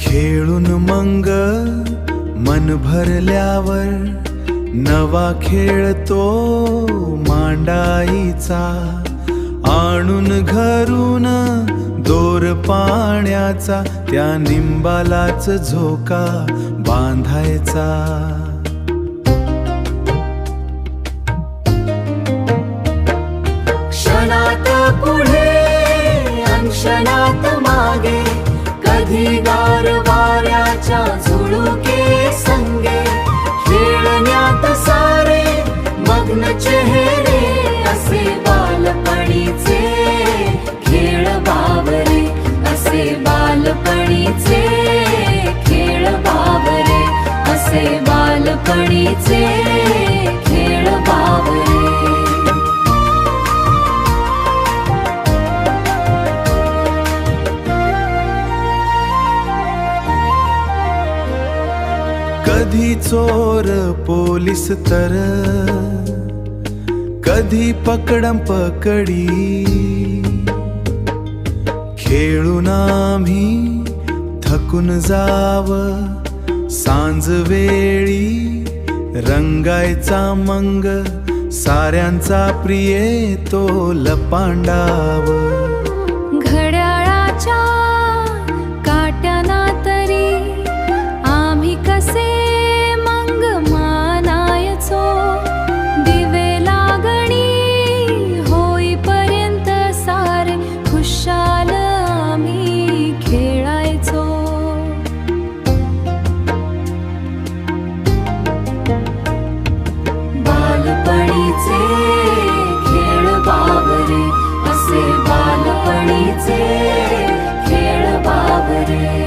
खेळून मग मन भरल्यावर नवा खेळ तो मांडायचा, आणून घरून दोर पाण्याचा त्या निंबालाच झोका बांधायचा। क्षणात पुढे क्षणात मागे, कधी गार वाऱ्याच्या झुळुके संगे, खेळण्यात सारे मग्न चेहरे असे बालपणीचे खेळ बावरे, असे बालपणीचे खेळ बावरे, असे बालपणीचे खेळ बावरे। कधी चोर पोलीस तर कधी पकडम पकडी, खेळून आम्ही थकून जाव सांज वेळी, रंगायचा मंग साऱ्यांचा प्रिय तो लपांडाव। घड्याळाच्या काट्याना तरी आम्ही कसे मंग मानायचो, दिवे लागणी होईपर्यंत सारे खुशाल आम्ही खेळायचो। बालपणीचे खेळ बावरे, असे बालपणीचे खेळ बावरे।